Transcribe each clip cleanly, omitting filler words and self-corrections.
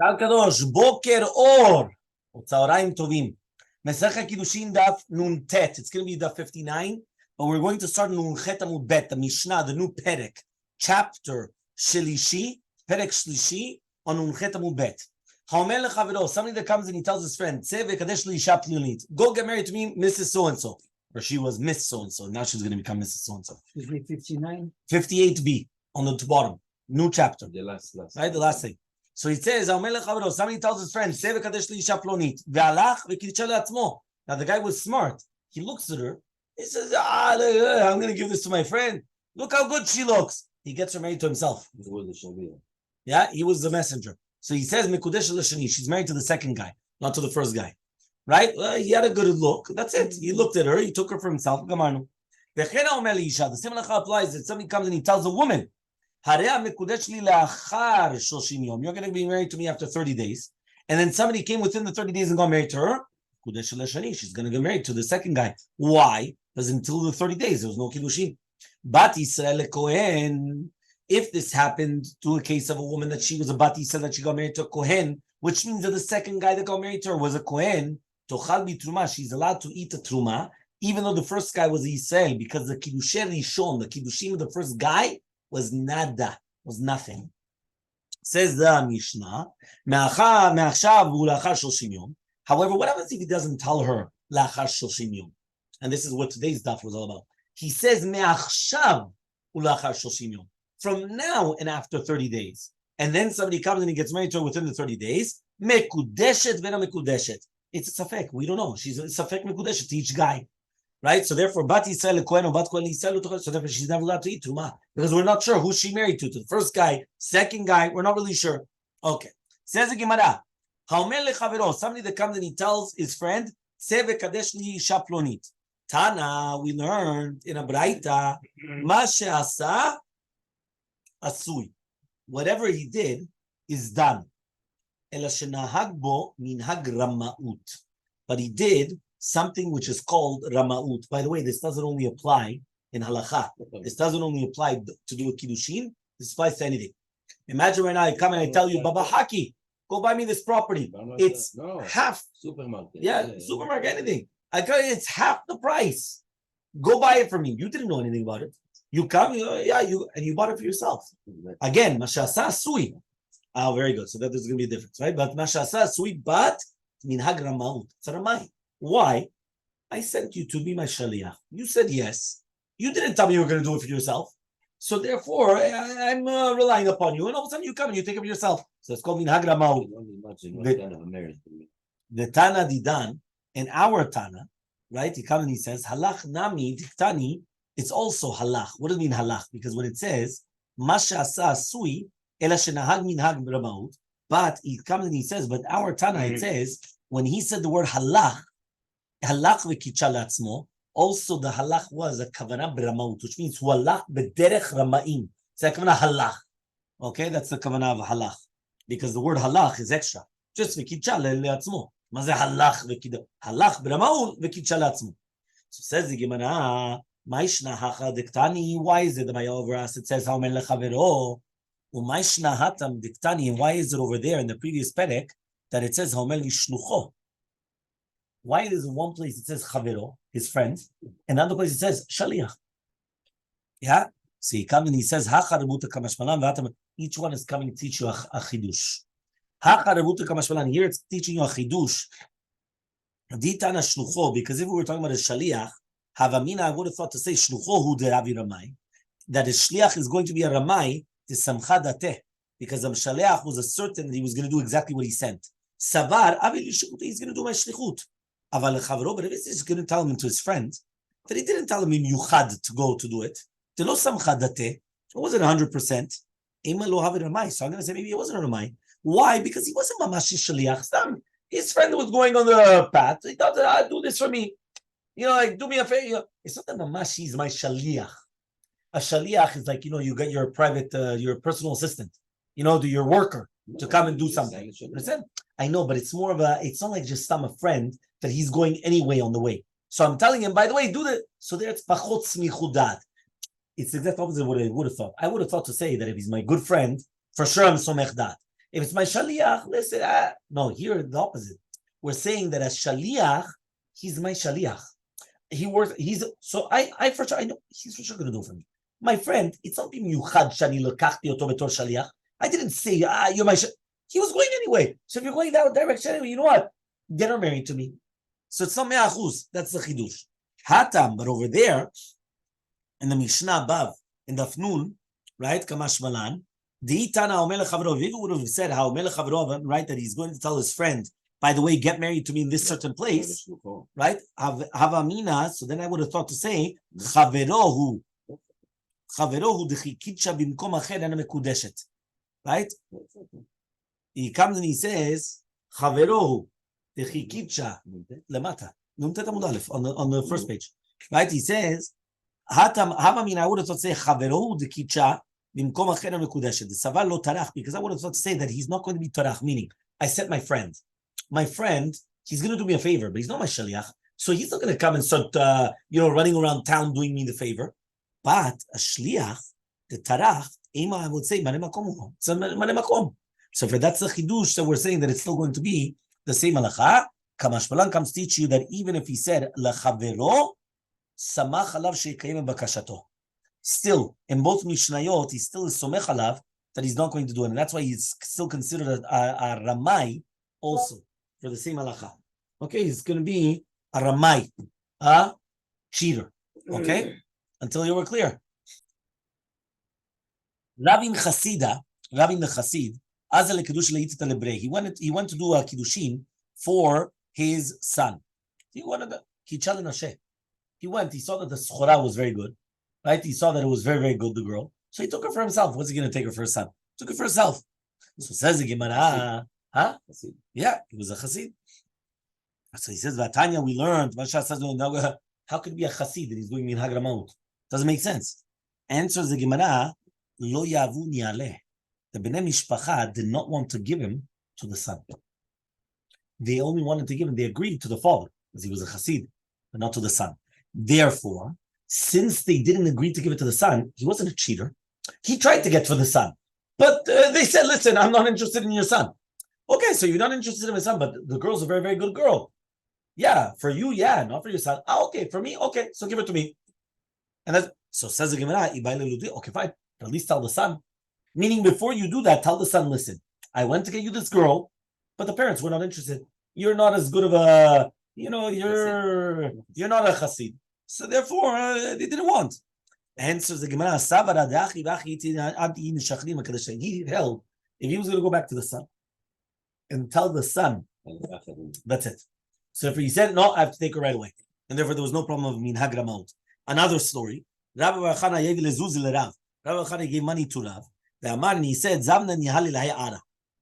Tal Kadosh, Boker Or, Tzahorayim Tovim. Masechet Kiddushin Daf Nun Tet. It's going to be Daf 59, but we're going to start Nun Chet Amud Bet, the Mishnah, the new Perek, chapter Shlishi, Perek Shlishi, on Nun Chet Amud Bet. Haomer lechavero, somebody that comes and he tells his friend, Tzeh v'kadesh li'isha plilit, go get married to me, Mrs. So-and-so. Or she was Miss So-and-so, now she's going to become Mrs. So-and-so. Excuse me, 59? 58b, on the bottom, new chapter. The last. Right, the last thing. So it says, somebody tells his friend, now the guy was smart. He looks at her. He says, I'm going to give this to my friend. Look how good she looks. He gets her married to himself. Yeah, he was the messenger. So he says, she's married to the second guy, not to the first guy. Right? He had a good look. That's it. He looked at her. He took her for himself. The same applies that somebody comes and he tells a woman, you're going to be married to me after 30 days. And then somebody came within the 30 days and got married to her. She's going to get married to the second guy. Why? Because until the 30 days, there was no Kiddushin. Bat Yisrael Kohen. If this happened to a case of a woman that she was a Bat Yisrael, that she got married to a Kohen, which means that the second guy that got married to her was a Kohen, Tochal bi Truma, she's allowed to eat a Truma, even though the first guy was a Yisrael, because the Kiddushin Rishon, the Kiddushim of the first guy, was nada, was nothing. Says the Mishnah, however, what happens if he doesn't tell her lachar shoshim yom? And this is what today's daf was all about. He says me'achshav ulachar shoshim yom, from now and after 30 days. And then somebody comes and he gets married to her within the 30 days. Mekudeshet vena mekudeshet. It's a safek. We don't know. She's a safek mekudeshet to each guy. Right? So therefore, Bat Yisrael Kohen or Bat Kohen Yisrael, so therefore she's never allowed to eat Truma. Because we're not sure who she married to the first guy, second guy, we're not really sure. Okay. Says the Gemara, Haomer lechavero, somebody that comes and he tells his friend, Tzeh v'kadesh li isha plonit. Tana, we learned in a Braita, Ma she'asa asui. Whatever he did is done. Ela shenahag bo minhag rama'ut. But he did something which is called rama'ut. By the way, this doesn't only apply in halakha. This doesn't only apply to do with kiddushin. This applies to anything. Imagine right now I come and I tell you, Baba Haki, go buy me this property. It's half. Supermarket. Yeah, supermarket, anything. I tell you, it's half the price. Go buy it for me. You didn't know anything about it. You come, and you bought it for yourself. Again, mashasa sui. Oh, very good. So that there's going to be a difference, right? But mashasa sui, but minhag rama'ut. It's a ramai. Why? I sent you to be my shaliach. You said yes. You didn't tell me you were going to do it for yourself. So therefore, I'm relying upon you. And all of a sudden you come and you take it for yourself. So it's called minhag rama'ut. The Tana Didan, and our Tana, right? He comes and he says, halach nami diktani, it's also halach. What does it mean halach? Because when it says, masha asa sui, ela shenahag minhag rama'ut, but he comes and he says, but our Tana, it says, when he said the word halach v'kitcha latzmo, also the halach was a kavanah b'ramaut, which means hu halach b'derech rama'im. It's a kavanah halach. Okay, that's the kavanah of halach. Because the word halach is extra. Just v'kitcha le'atzmo. Ma ze halach v'kitcha? Halach b'ramaut v'kitcha latzmo. So says the Gemara, ma'ishna hacha diktani, why is it that my over us it says haomer lechavero, u'ma'ishna hatam diktani, and why is it over there in the previous perek that it says haomer lishlucho? Why is in one place it says chavero, his friend, and another place it says shaliach? Yeah? So he comes and he says, each one is coming to teach you a chidush. Here it's teaching you a chidush. Because if we were talking about a shaliach, havamina, I would have thought to say shlucho hu de Ravi Ramai, that his shliach is going to be a Ramai to samcha dateh, because the shaliach was certain that he was going to do exactly what he sent. Savar, he's going to do my shlichut. Aval lechavero, but if he's going to tell him to his friend, that he didn't tell him in yuchad to go to do it. It wasn't 100%. Ramai. So I'm going to say maybe it wasn't a Ramai. Why? Because he wasn't mamashi shaliach. His friend was going on the path. He thought, do this for me. Like, do me a favor. It's not that mamashi is my shaliach. A shaliach is like, you get your private, your personal assistant, your worker to come and do something. I know, but it's more of it's not like just a friend that he's going anyway on the way. So I'm telling him, by the way, do that. So there it's pachot smichut dat. It's the exact opposite of what I would have thought. I would have thought to say that if he's my good friend, for sure I'm somech dat. If it's my shaliach, listen. No, here the opposite. We're saying that as shaliach, he's my shaliach. He works. He's so I for sure. I know he's for sure going to do it for me. My friend, it's not bimiuchad shani lekachti oto betor shaliach. I didn't say you're my. He was going anyway. So if you're going that direction anyway, you know what? Get her married to me. So it's not me'achuz. That's the chidush. Hatam, but over there in the Mishnah above in the Fnun, right? Kamash Malan. Diitana Omelech Chavro. If would have said how Omelech Chavro, right, that he's going to tell his friend, by the way, get married to me in this certain place, right? Havamina. So then I would have thought to say Chaverohu dechikitsha bimkom acher ana mekudeshet, right? He comes and he says Chaverohu dechikitsha lemata Nuntet Amud Aleph on the first page, right? He says Havamina. I would have thought to say Chaverohu dechikitsha bimkom acher ana mekudeshet. The Savar lo tarach, because I would have thought to say that he's not going to be tarach, meaning I said my friend. My friend, he's going to do me a favor, but he's not my shaliach, so he's not going to come and start, running around town doing me the favor. But a shliach, the tarach, I would say, mane makom. So for that's the chidush that we're saying that it's still going to be the same halacha. Kamash Malan comes to teach you that even if he said lechavero, samach alav sheikayim bakashato. Still, in both mishnayot, he still is somech alav that he's not going to do it, and that's why he's still considered a ramai also. For the same halacha. Okay, he's going to be a ramai, a cheater. Okay? Until you were clear. Rabbi the Chassid, Oziel Kiddushin Leitzita Lebrei. He went to do a Kiddushin for his son. He wanted the Hechal and Ashe. He saw that the schora was very good. Right? He saw that it was very, very good, the girl. So he took her for himself. What's he going to take her for his son? Took her for himself. So says the Gemara, huh? Yeah, he was a chassid. So he says, Vatanya, we learned, how could it be a chassid that he's doing minhag ramaut? Doesn't make sense. Answers the Gemara, lo yavu ni'aleh. The Bnei Mishpacha did not want to give him to the son. They only wanted to give him, they agreed to the father, because he was a chassid, but not to the son. Therefore, since they didn't agree to give it to the son, he wasn't a cheater. He tried to get for the son. But they said, listen, I'm not interested in your son. Okay, so you're not interested in my son, but the girl's a very, very good girl. Yeah, for you, yeah, not for your son. Okay, for me, okay, so give it to me. And that's, so says the Gemara, okay, fine, but at least tell the son. Meaning, before you do that, tell the son, listen, I went to get you this girl, but the parents were not interested. You're not as good of a, you're not a chassid. So therefore, they didn't want. Answers the Gemara, he held, if he was going to go back to the son, and tell the son, that's it. So if he said, no, I have to take her right away. And therefore, there was no problem of minhag ramaut. Another story, Rabbi Chana gave money to Rav. The Amar, and he said,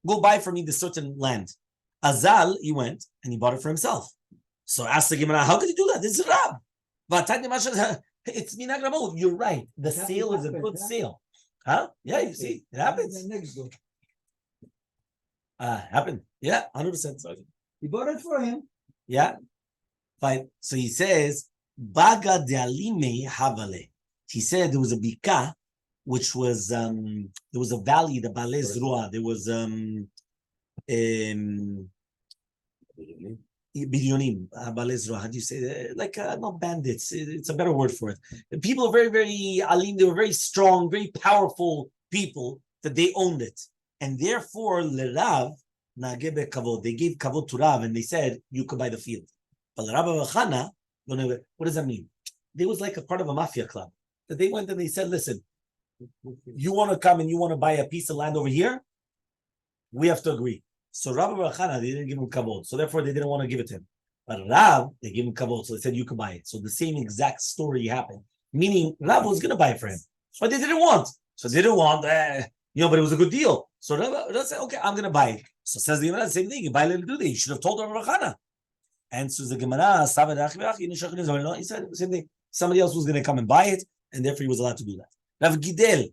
go buy for me this certain land. Azal, he went, and he bought it for himself. So ask the Gemara, how could he do that? This is Rav. It's minhag ramaut. You're right. The sale is a good sale. Huh? Yeah, you see, it happens. Happened. Yeah, 100%. He bought it for him. Yeah. Fine. So he says, Baga de Alime Havale. He said there was a bika, which was there was a valley, the Balez Rua. There was Bilyonim, Balez Rua. How do you say that? Like not bandits. It's a better word for it. The people are very, very alim, they were very strong, very powerful people that they owned it. And therefore, Lerav, Nagebe Kavod, they gave Kavod to Rav and they said, you could buy the field. But Rabbi Chana, what does that mean? They was like a part of a mafia club. That they went and they said, listen, you want to come and you want to buy a piece of land over here? We have to agree. So Rabbi Chana, they didn't give him Kavod. So therefore, they didn't want to give it to him. But Rav, they gave him Kavod. So they said, you could buy it. So the same exact story happened. Meaning, Rav was going to buy it for him. But they didn't want. So they didn't want, but it was a good deal. So Rav said, okay, I'm going to buy it. So says the Gemara, the same thing. You buy a little do You should have told Rabbi Chana. And so the Gemara, he said the same thing. Somebody else was going to come and buy it, and therefore he was allowed to do that. Rav Gidel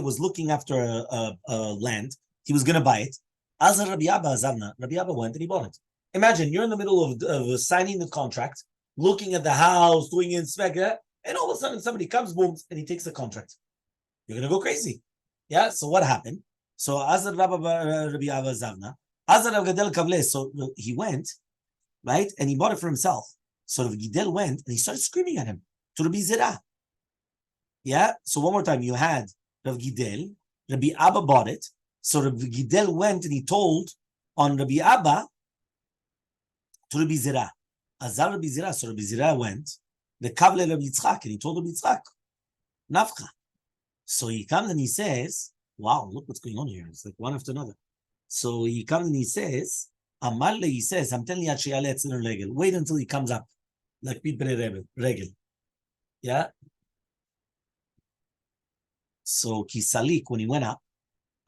was looking after a land. He was going to buy it. Rabbi Abba went and he bought it. Imagine you're in the middle of signing the contract, looking at the house, doing inspection, and all of a sudden somebody comes, boom, and he takes the contract. You're going to go crazy. Yeah. So what happened? So Azar Rabbi Abba Zavna, Azar Gadel Kavle. So he went, right, and he bought it for himself. So Rabbi Gidel went and he started screaming at him to Rabbi Zera. Yeah. So one more time, you had Rabbi Gidel, Rabbi Abba bought it. So Rabbi Gidel went and he told on Rabbi Abba to Rabbi Zera. Azar Rabbi Zera. So Rabbi Zera went the Kavle Rabbi Yitzchak and he told Rabbi Yitzchak, Nafcha. So he comes and he says, wow, look what's going on here. It's like one after another. So he comes and he says, Elmaleh, he says, I'm telling you, wait until he comes up. Like people regel. Yeah. So Kisalik, when he went up,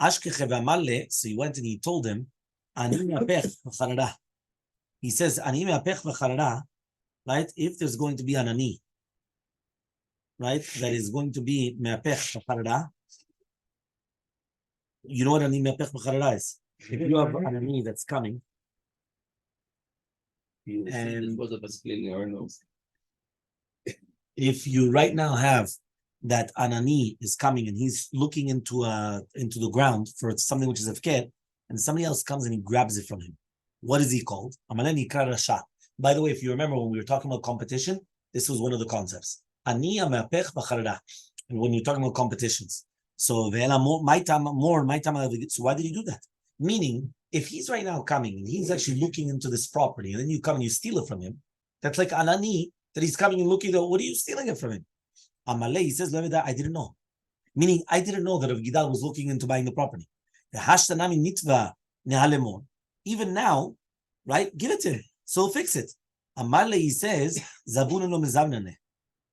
Elmaleh, so he went and he told him, he says, right? If there's going to be an ani, right, that is going to be me'apech b'charada. You know what ani me'apech b'charada is? If you have an ani that's coming, and if you right now have that anani is coming and he's looking into the ground for something which is hefker, and somebody else comes and he grabs it from him, what is he called? By the way, if you remember when we were talking about competition, this was one of the concepts. Ani me'apech b'charada. And when you're talking about competitions, so my time. So why did he do that? Meaning, if he's right now coming and he's actually looking into this property, and then you come and you steal it from him, that's like anani that he's coming and looking at. What are you stealing it from him? Elmaleh, he says, I didn't know. Meaning, I didn't know that Rav Gidal was looking into buying the property. Even now, right? Give it to him. So fix it. Elmaleh, he says,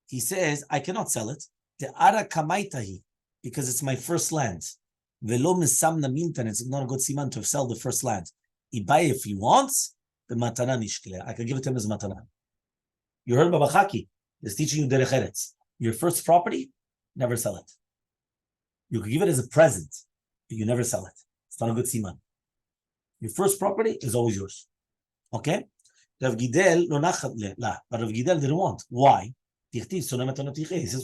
he says, I cannot sell it. Because it's my first land. It's not a good siman to sell the first land. If he wants, the matana nishkile. I can give it to him as matana. You heard Baba Chaki is teaching you derech eretz. Your first property, never sell it. You can give it as a present, but you never sell it. It's not a good siman. Your first property is always yours. Okay? Rav Gidel but Rav Gidel didn't want. Why? He says,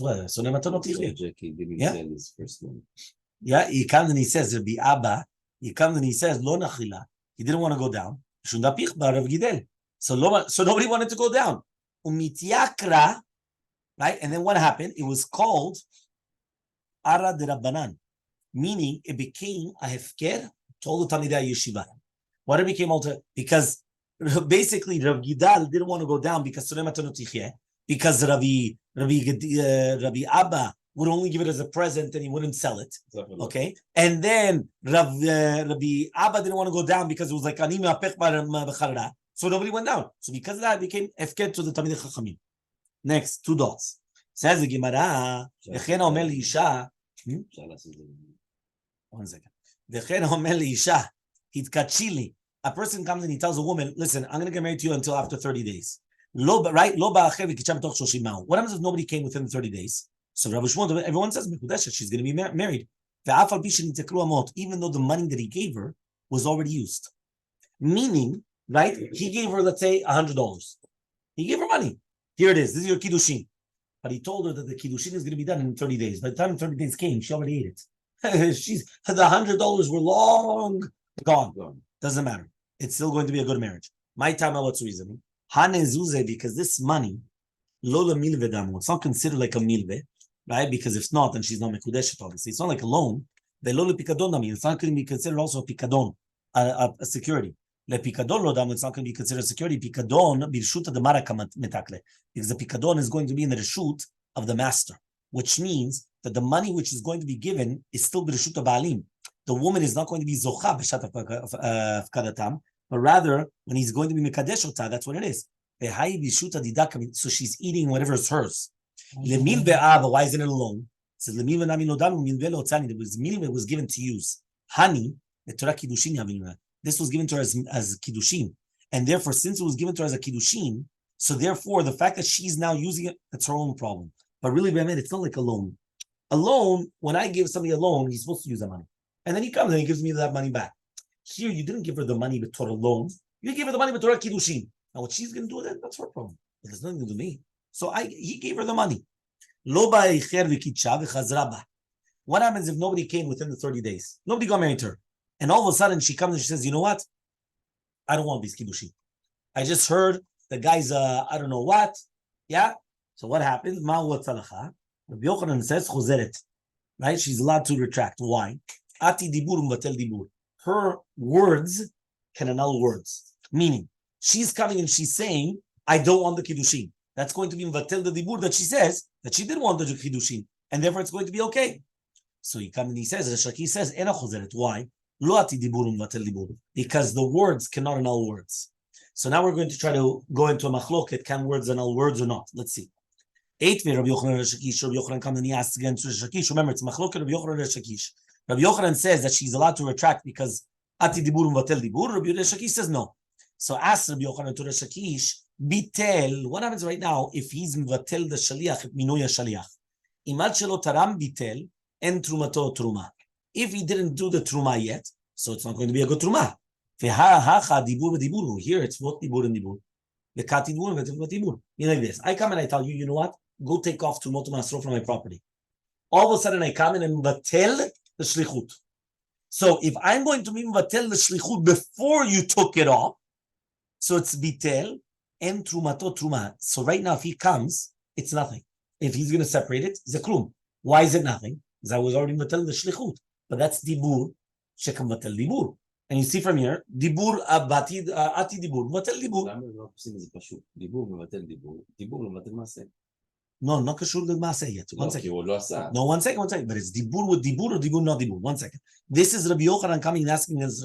what? Yeah. His first one. Yeah, he comes and he says, Rabbi Abba, he comes and he says, Lo nachila. He didn't want to go down. So nobody wanted to go down. Umitiakra, right? And then what happened? It was called Ara de Rabbanan, meaning it became a hefker to all the Talmidei Yeshiva. What it became alter? Because basically Rav Gidal didn't want to go down because because Rabbi Abba would only give it as a present and he wouldn't sell it. Okay. And then Rabbi Abba didn't want to go down because it was like anima apech b'charada. So nobody went down. So because of that, it became efker to the Talmidei Chachamim. Next, 2 dots. Says the Gemara, V'chen omer li'isha. 1 second. V'chen omer li'isha, hitkachili. A person comes and he tells a woman, listen, I'm going to get married to you until after 30 days. Right? What happens if nobody came within the 30 days? So Rabbi Shmuel, everyone says, she's going to be married. Even though the money that he gave her was already used. Meaning, right? He gave her, let's say, $100. He gave her money. Here it is. This is your Kiddushin. But he told her that the Kiddushin is going to be done in 30 days. By the time 30 days came, she already ate it. The $100 were long gone. Doesn't matter. It's still going to be a good marriage. My time, what's the reason? Because this money, it's not considered like a milve, right? Because if not, then she's not mekudeshet, obviously. It's not like a loan. It's not going to be considered also a pikadon, a security. It's not going to be considered security. Pikadon, birshuta de maraka metakle. Because the pikadon is going to be in the reshut of the master, which means that the money which is going to be given is still birshuta ba'alim. The woman is not going to be zocha b'shat of kadatam, but rather when he's going to be mekadesh ota, that's what it is. So she's eating whatever is hers. Why isn't it alone? It says it was given to use. Honey, the Torah kiddushin. This was given to her as kiddushin, and therefore, since it was given to her as a kiddushin, so therefore, the fact that she's now using it, that's her own problem. But really, it's not like a loan. A loan, when I give somebody a loan, he's supposed to use that money, and then he comes and he gives me that money back. Here, you didn't give her the money with Torah loan. You gave her the money with Torah kiddushin. Now, what she's going to do with it, that's her problem. It has nothing to do with me. So he gave her the money. What happens if nobody came within the 30 days? Nobody got married to her. And all of a sudden she comes and she says, you know what? I don't want these Kiddushin. I just heard the guy's, I don't know what. Yeah? So what happens? Ma'u tzalacha. Rabbi Yochanan says, chozeret. Right? She's allowed to retract. Why? Ati dibur mvatel dibur. Her words can annul words. Meaning, she's coming and she's saying, I don't want the Kiddushin. That's going to be mvatel the dibur that she says that she did want the Kiddushin. And therefore it's going to be okay. So he comes and he says, Reshaki says, Ena chozeret. Why? Lo ati dibur mvatel dibur. Because the words cannot annul words. So now we're going to try to go into a machloket. Can words annul words or not? Let's see. Eight Rabbi Yochanan Reshakish. Rabbi Yochanan comes and he asks again to Reshakish. Remember, it's machloket Rabbi Yochanan Reshakish. Rabbi Yochanan says that she's allowed to retract because ati dibur mvatel dibur. Rabbi Reshakish says no. So ask Rabbi Yochanan to Reshakish, bitel. What happens right now if he's mvatel the shaliach, minuya shaliach? Imad shelo taram bitel en trumato truma. If he didn't do the truma yet, so it's not going to be a good truma. Here it's both dibur and dibur. The kati dibur and dibur. Like this. I come and I tell you, you know what? Go take off trumot masro from my property. All of a sudden I come in and batel the shlichut. So if I'm going to be batel the shlichut before you took it off, so it's bitel and trumato truma. So right now if he comes, it's nothing. If he's going to separate it, it's a klum. Why is it nothing? Because I was already batel the shlichut. But that's dibur shekam batel dibur. And you see from here, dibur ati dibur, batel dibur. No, not kashur the maseh yet. One second. No, one second. But it's dibur with dibur or dibur not dibur. 1 second. This is Rabbi Yochanan coming and asking us.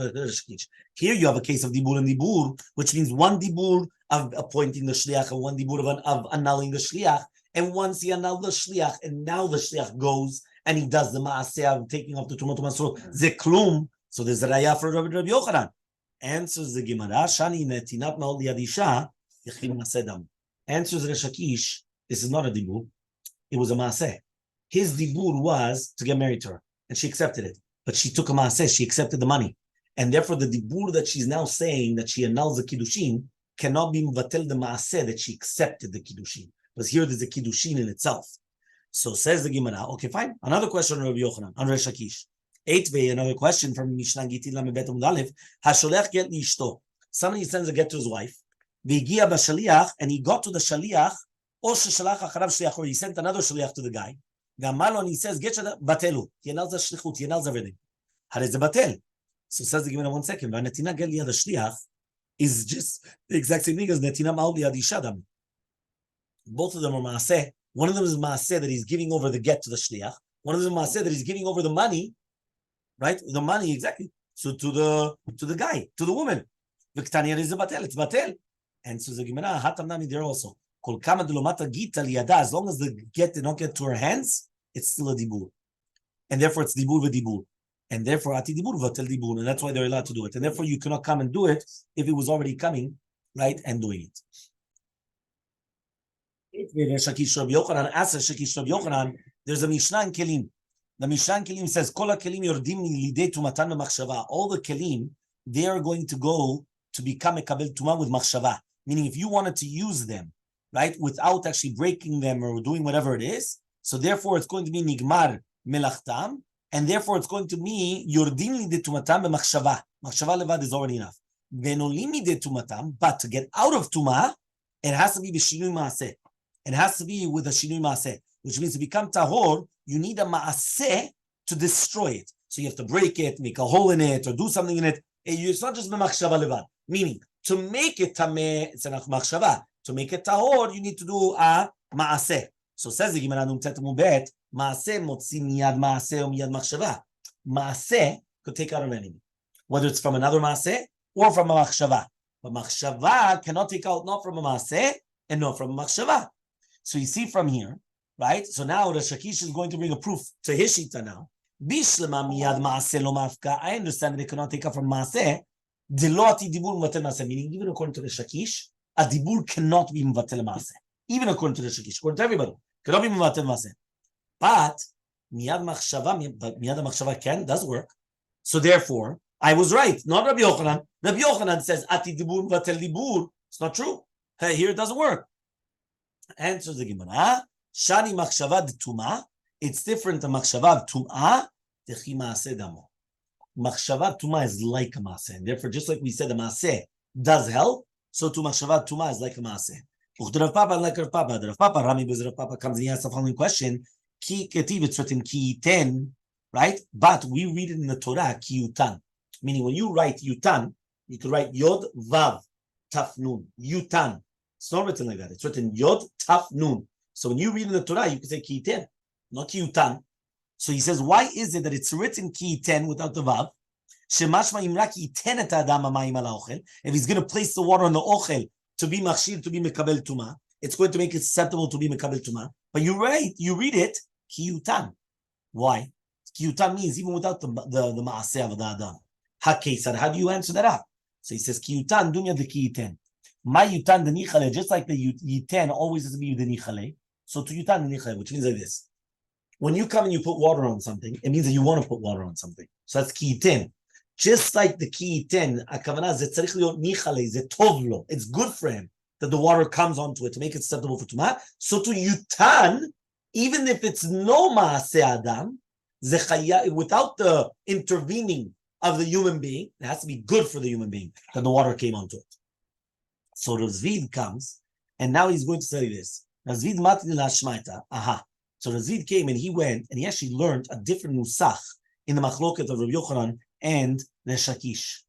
Here you have a case of dibur and dibur, which means one dibur of appointing the shliach and one dibur of annulling the shliach. And once he annulled the shliach, and now the shliach goes and he does the maaseh of taking off the tumot masro zeklum. So there's a raya for Rabbi Yochanan. Answers the Gemara, Shani netinat ma'ol yadisha yechim masedam. Answers Reshakish, this is not a dibur, it was a maaseh. His dibur was to get married to her, and she accepted it. But she took a maaseh, she accepted the money. And therefore the dibur that she's now saying that she annuls the kiddushin cannot be mvatel the maaseh that she accepted the kiddushin. Because here there's a kiddushin in itself. So says the Gemara, okay, fine. Another question on Rabbi Yochanan, on Reshakish. 8b, another question from Mishnah Gitin Lamebet Amud Hasholech get lishto. Somebody sends a get to his wife. V'giya b'shaliach, and he got to the shaliach. Or sheshalach acharav shliach, or he sent another shaliach to the guy. V'amalo, and he says, get shada batelu. He annuls the shlichut. He annuls everything. Harei ze batel. So says the Gemara 1 second. V'netina get liyad shliach is just the exact same thing as netina ma'ol liyad ishadam. Both of them are maaseh. One of them is maaseh that he's giving over the get to the shliach. One of them is maaseh that he's giving over the money. Right, the money exactly. So to the guy, to the woman, Victania is a batel. It's batel, and so the Gemara hatam nami there also. Kol kama delomata gita liyada. As long as the get did not get to her hands, it's still a dibur, and therefore it's dibur v'dibur, and therefore ati dibur v'tel dibur, and that's why they're allowed to do it. And therefore you cannot come and do it if it was already coming, right, and doing it. There's a Mishnah in Kelim. The Mishnah Kelim says, "Kol kelim yordim lidei tumatan b'machshava." All the kelim, they are going to go to become a kabel tuma with machshava. Meaning, if you wanted to use them, right, without actually breaking them or doing whatever it is, so therefore it's going to be nigmar melachtam, and therefore it's going to be yordim lidei tumatan b'machshava. Machshava levad is already enough. Venolim lidei tumatam, but to get out of tuma, it has to be b'shinui maaseh. It has to be with a shinui maaseh, which means to become tahor, you need a maaseh to destroy it. So you have to break it, make a hole in it, or do something in it. It's not just b'machshava levad. Meaning, to make it tameh, it's enough machshava. To make it tahor, you need to do a maaseh. So says the Gemara Numtet Mubet, maaseh motzi miyad maaseh or miyad machshava. Maaseh could take out an enemy, whether it's from another maaseh or from a machshava. But machshava cannot take out not from a maaseh and not from a machshava. So you see from here, right? So now the Shakish is going to bring a proof to his shita now. Bishlema miyad maaseh lo mafka. I understand that they cannot take out from maaseh. Deloti dibur mvatel maaseh. Meaning, even according to the Shakish, a dibur cannot be mvatel maaseh. Even according to the Shakish, according to everybody, cannot be mvatel maaseh. But miyad machshava can, does work. So therefore, I was right. Not Rabbi Yochanan. Rabbi Yochanan says ati dibur mvatel dibur. It's not true. Here it doesn't work. Answers the Gemara. Shani machshava d'tuma. It's different than machshava tum'ah dechi maaseh damo. Machshava tum'ah is like a maaseh, and therefore, just like we said, the maaseh does help, so to machshava tum'ah is like a maaseh. Rav Papa, like Rav Papa, the Rav Papa, Rami Rav Papa comes and he asks the following question: Ki ketiv, it's written ki ten, right? But we read it in the Torah ki yutan, meaning when you write yutan, you could write yod vav taf nun yutan. It's not written like that. It's written yod taf nun. So when you read in the Torah, you can say ki ten, not ki yutan. So he says, why is it that it's written ki ten without the vav? Shemashma imra ki ten et adam hamayim ala ochel. If he's going to place the water on the ochel to be machshir, to be mekabel tuma, it's going to make it susceptible to be mekabel tuma. But you read it ki yutan. Why? Ki yutan means even without the maaseh of the adam. Ha-kesar, how do you answer that up? So he says ki yutan dunya de ki yiten. My yutan de nichale, just like the yiten always has to be the nichale. So to yutan de nichale, which means like this. When you come and you put water on something, it means that you want to put water on something. So that's ki yiten. Just like the ki yiten, akavana ze tzarich liot nichale, ze tov lo. It's good for him that the water comes onto it to make it susceptible for tumah. So to yutan, even if it's no maaseh adam, ze chaya, without the intervening of the human being, it has to be good for the human being that the water came onto it. So Razvid comes, and now he's going to study this. Razvid matni lashmaita. Aha. So Razvid came and he went and he actually learned a different nusach in the machloket of Rabbi Yochanan and Resh Lakish.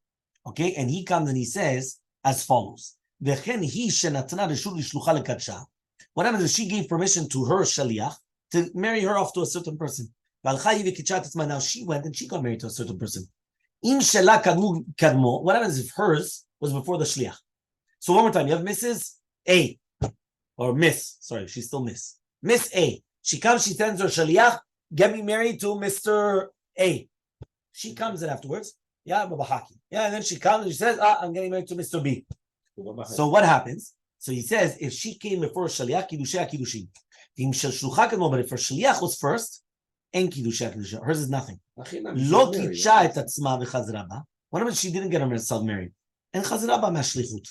Okay, and he comes and he says as follows: V'chen hi shenatna reshut lishlucha lekadsha. What happens is she gave permission to her shaliach to marry her off to a certain person. Now she went and she got married to a certain person. Im shela kadmo. What happens if hers was before the shliach? So one more time, you have Mrs. A or Miss. Sorry, she's still Miss. Miss A. She comes, she sends her shaliach, get me married to Mr. A. She comes in afterwards. Yeah, babahaki. Yeah, and then she comes and she says, I'm getting married to Mr. B. So what happens? So he says, if she came before shaliach, kiddushay kiddushin. But if her shaliach was first, en kiddushay kiddushin. Hers is nothing. Lo kitcha et atzma v'chazra ba. What happens? She didn't get herself married. And chazra ba mashlichut.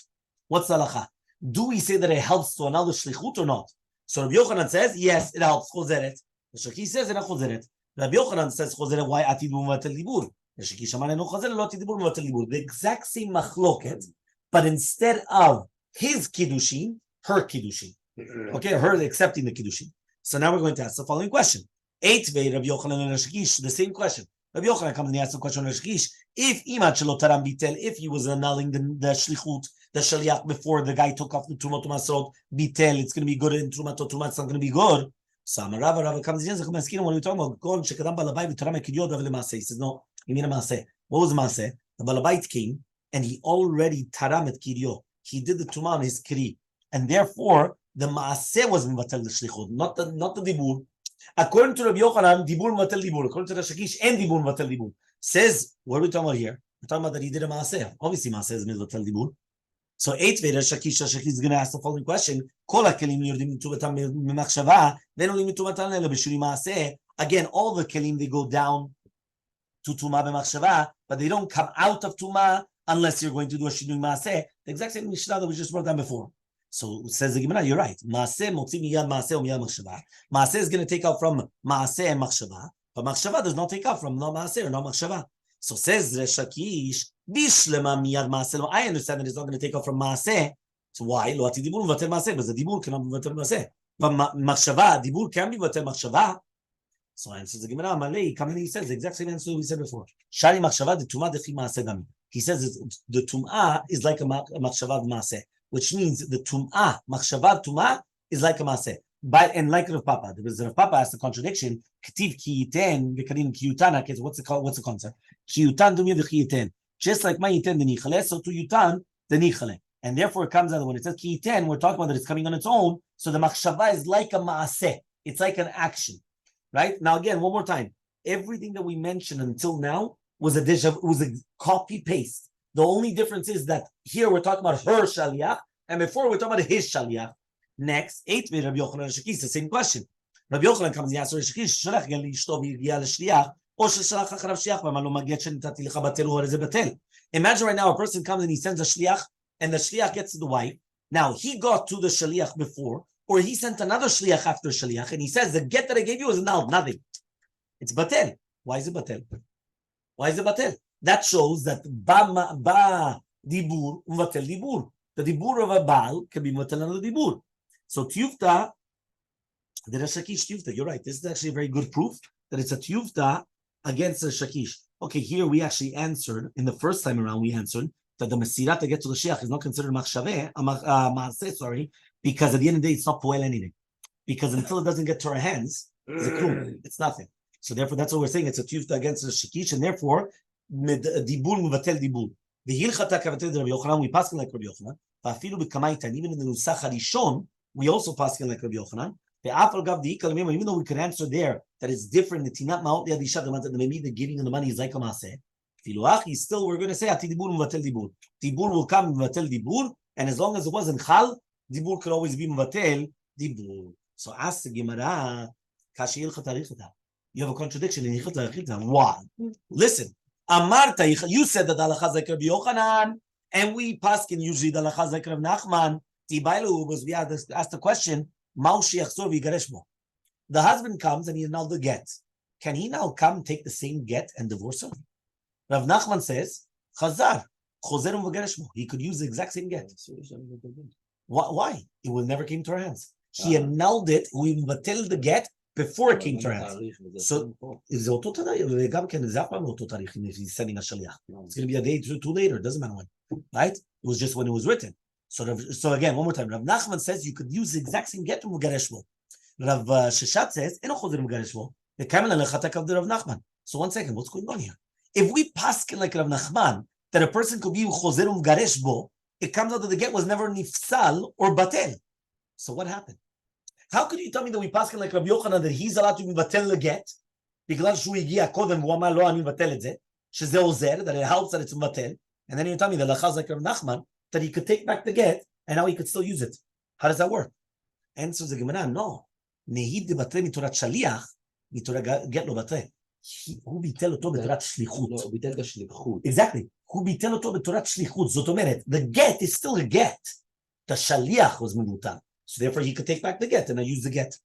What's the halacha? Do we say that it helps to another shlichut or not? So Rabbi Yochanan says, yes, it helps. Chozeret. The Shaki says, it chozeret. Rabbi Yochanan says, chozeret, why atid muvatel libur? The Shaki shaman no chozeret, lo atid muvatel libur. The exact same machloket, but instead of his kiddushin, her kiddushin. Okay, her accepting the kiddushin. So now we're going to ask the following question. Eitvei Rabbi Yochanan and Rashikish, the same question. Rabbi Yochanan comes and he asks the question on Rashikish. If imat shelo taram bitel, if he was annulling the shlichut, the shaliach before the guy took off the trumot masrot bitel, it's going to be good in trumat or trumat, it's not going to be good. So Rava comes in. When we talk about gon shekadam balabay v'taram ekidiyot avle maaseh, he says no. You mean a maaseh? What was maaseh? The balabait came and he already taram et kidiyot. He did the tumah on his kiri, and therefore the maaseh was mivatel the shlichut, not the dibur. According to Rabbi Yochanan, dibur mivatel dibur. According to the Shakish, and dibur mivatel dibur. Says, what are we talking about here? We're talking about that he did a maaseh. Obviously, maaseh is mivatel dibur. So eighth Veda Shakish is going to ask the following question: again, all the kelim they go down to tuma b'machshava, but they don't come out of tuma unless you're going to do a shinui maaseh. The exact same mishnah that we just brought down before. So it says the Gemara, you're right. Maaseh motzi miyad maaseh umiyad machshava. Maaseh is going to take out from maaseh and machshava, but machshava does not take out from no maaseh or no machshava. So says Resh Lakish, bishlema miyad maaseh. I understand that it's not going to take out from maaseh. So why? Lo ati dibur mevatel maaseh, because the dibur cannot be mevatel maaseh. But machshava, dibur can be mevatel machshava. So answers the Gemara, Elmaleh, come and he says the exact same answer we said before. Shari machshava de tumah dechi maaseh dami. He says the tumah is like a machshava maaseh, which means the tumah, machshava tumah is like a maaseh. And like Rav Papa, because Rav Papa asked the contradiction, Ketiv ki yiten, v'kadim ki yutana, what's the concept? Ki yutan dumya v'ki yiten. Just like my yiten the nichale, so to yutan the nichale. And therefore it comes out when it says ki yiten, we're talking about that it's coming on its own. So the machshava is like a maaseh. It's like an action. Right? Now again, one more time. Everything that we mentioned until now was a copy paste. The only difference is that here we're talking about her shaliach, and before we're talking about his shaliach. Next, 8 with Rabbi Yochanan Shakish, the same question. Rabbi Yochanan comes and asks Shakish, "Shalach gan liishto v'yigia l'shliach, or shalach acharav shliach, v'amalo magiat shenitati lecha batel or ze batel." Imagine right now a person comes and he sends a shliach, and the shliach gets to the wife. Now he got to the shliach before, or he sent another shliach after shliach, and he says, the get that I gave you is null, nothing. It's batel. Why is it batel? Why is it batel? That shows that ba dibur uvatel dibur. The dibur of a Baal can be batel another dibur. So tiyufta, the shakish tiyufta. You're right. This is actually a very good proof that it's a tiyufta against a shakish. Okay, here we actually answered, in the first time around, we answered that the Mesirat to get to the Shiach is not considered Maaseh, sorry, because at the end of the day, it's not poel anything. Because until it doesn't get to our hands, it's a klum. It's nothing. So therefore, that's what we're saying. It's a tiyufta against the shakish, and therefore, dibur muvatel dibur. The hilchata kavatel Rabbi Yochanan, we pass like Rabbi Yochanan. Va'afilu b'kamaitan, even in the nusach harishon, we also pass like Rabbi Yochanan. Even though we could answer there that it's different, that maybe the giving of the money is like a maseh. Still, we're going to say dibur will come muvatel dibur, and as long as it wasn't chal, dibur could always be muvatel dibur. So ask the Gemara, you have a contradiction in why? Listen, Amarta, you said that halacha is like Rabbi Yochanan, and we paskin usually the halacha is like Rabbi Nachman. Tibailu was we asked the question. The husband comes and he annulled the get. Can he now come take the same get and divorce her? Rav Nachman says, Chazar, he could use the exact same get. Why? It will never came to our hands. He annulled it, we batel the get before it came to our hands. So, is it if he's sending a shaliach? It's going to be a day too later, it doesn't matter when. Right? It was just when it was written. So again, one more time. Rav Nachman says you could use the exact same get to Mugareshbo. Rav Sheshat says, Eno chozer Mugareshbo. The Kamel lechatak of the Rav Nachman. So 1 second, what's going on here? If we paskin like Rav Nachman, that a person could be chozer Mugareshbo, it comes out that the get was never nifsal or batel. So what happened? How could you tell me that we paskin like Rabbi Yochanan that he's allowed to be batel the get? Because שהוא הגיע קודם והוא אמר לא אני מבטל את זה, שזה עוזר, that it helps that it's מבטל, and then you tell me that l'chaz like Rav Nachman, that he could take back the get, and now he could still use it. How does that work? Answers the Gemara, no. Nehid batre mitorat shaliach, mitorat get lo batre. Who bitel oto betorat shlichut. No, bitel shlichut. Exactly. Who bitel oto betorat shlichut. Zot omeret, the get is still a get. The shaliach was memutal. So therefore he could take back the get and I use the get.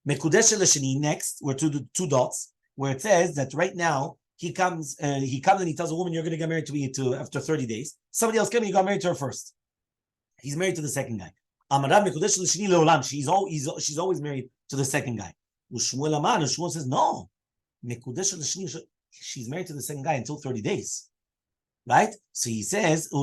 Mekudesh l'sheni, next, we're to the 2 dots, where it says that right now, he comes and he tells a woman, you're going to get married to me after 30 days. Somebody else came and he got married to her first. He's married to the second guy. She's always married to the second guy. Shmuel says, no. She's married to the second guy until 30 days. Right? So he says, the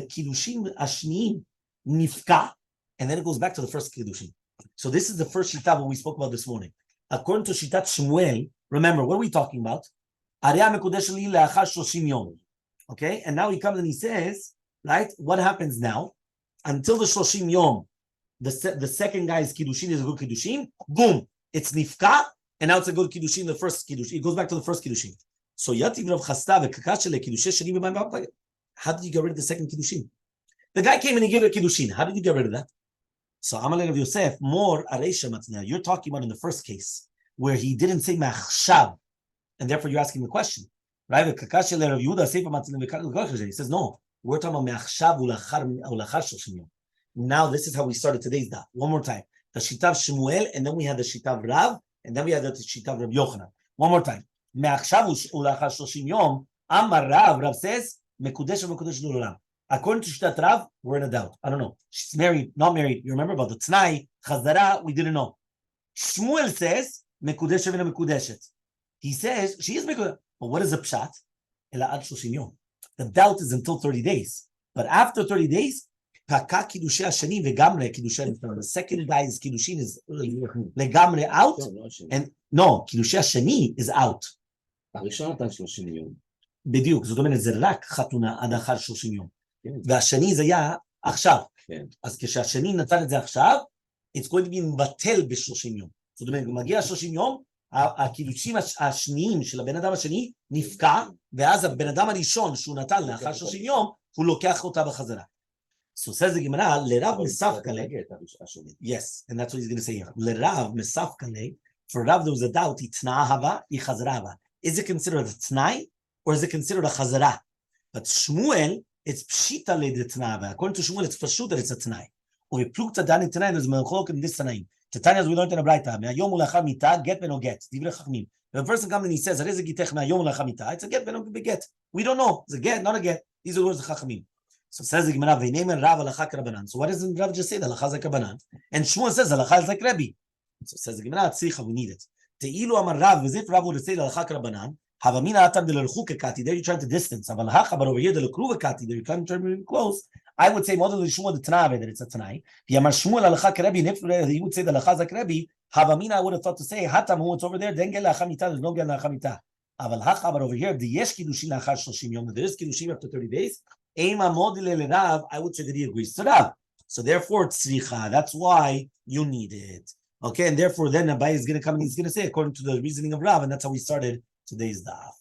kiddushin ashniim nifka, and then it goes back to the first kiddushin. So this is the first shita we spoke about this morning. According to Shitat Shmuel, remember, what are we talking about? Okay, and now he comes and he says, right, what happens now? Until the Shoshim Yom, the second guy's Kiddushin is a good Kiddushin, boom, it's Nifka, and now it's a good Kiddushin, the first Kiddushin. It goes back to the first Kiddushin. So Yativ Rav Chasta v'kakashele Kiddushin Shani b'mayim. How did you get rid of the second Kiddushin? The guy came and he gave a Kiddushin. How did you get rid of that? So Elmaleh of Yosef, more Areisha Matnia. You're talking about in the first case, where he didn't say Machshav, and therefore you're asking the question. Right? He says, no, we're talking about Machshav ulachar Shoshim Yom. Now this is how we started today's daf. One more time. The Shitav Shmuel, and then we had the Shitav Rav, and then we had the Shitav Rabbi Yochanan. One more time. Machshav ulachar Shoshim Yom, Amar Rav says, Mekudesh l'olam. According to Shtat Rav, we're in a doubt. I don't know. She's married, not married. You remember about the Tnai, Chazara, we didn't know. Shmuel says, Mekudeshet v'na Mekudeshet. He says, she is Mekudeshet. But what is the Pshat? Ela ad 30 yom. The doubt is until 30 days. But after 30 days, Paka Kiddushin Hashani v'gamre Kiddushin. The second guy's Kiddushin is legamre out. And no, Kiddushin Hashani is out. הראשון נתן 30 יום. בדיוק, זאת אומרת, זה רק חתונה עד אחר 30 יום. והשני זה היה עכשיו. אז כשהשני נתן את זה עכשיו, it's going to be מבטל ב-30 יום. זאת אומרת, מגיע 30 יום, הקידושים השניים של הבן אדם השני נפקע, ואז הבן אדם הראשון שהוא נתן לאחר 30 יום, הוא לוקח אותה בחזרה. So says the Gemara, לרב מספקלה, yes, and that's what he's going to say here. לרב מספקלה, for Rav there was a doubt, היא תנאה הווה, היא חזרה הווה. Is it considered a tnai, or is it considered a chazara? But Shmuel, it's pshita le detnava. According to Shmuel, it's pashut that it's a tanai. Or plukta dani tanai. There's melchok in this tanai. Tanya, we learned in a brayta. Me'ayom ulachar mita get beno get. Divrei chachmim. If a person comes and he says, "Areze gitech me'ayom ulachar mita," it's a get beno get. We don't know. It's a get, not a get. These are the words of chachmim. So says the Gemara, "V'neimen Rav alacha k'Rabbanan." So why doesn't Rav just say that alacha is like Rabbanan? And Shmuel says alacha is like Rabbi. So says the Gemara, "Tzricha, we need it." Teilu amar Rav, as if Rav would say alacha k'Rabbanan. Havamina atam delirchu there you're trying to distance. But over here delirchu there you're trying to be close. I would say model Shmuel the Tanave that it's a Tanai. Yamar Shmuel alacha k'Rabbi. And if he would say the alacha is like Rabbi, Havamina I would have thought to say hatam who it's over there. Then gel lachamita. There's no gel lachamita. Aval hacha, but over here the yesh kiddushin lachar 30 yom. There is kiddushin after 30 days. Ema modile Rav. I would say that he agrees to Rav. So therefore tzricha. That's why you need it. Okay, and therefore then Abai is going to come and he's going to say according to the reasoning of Rav, and that's how we started today's daf.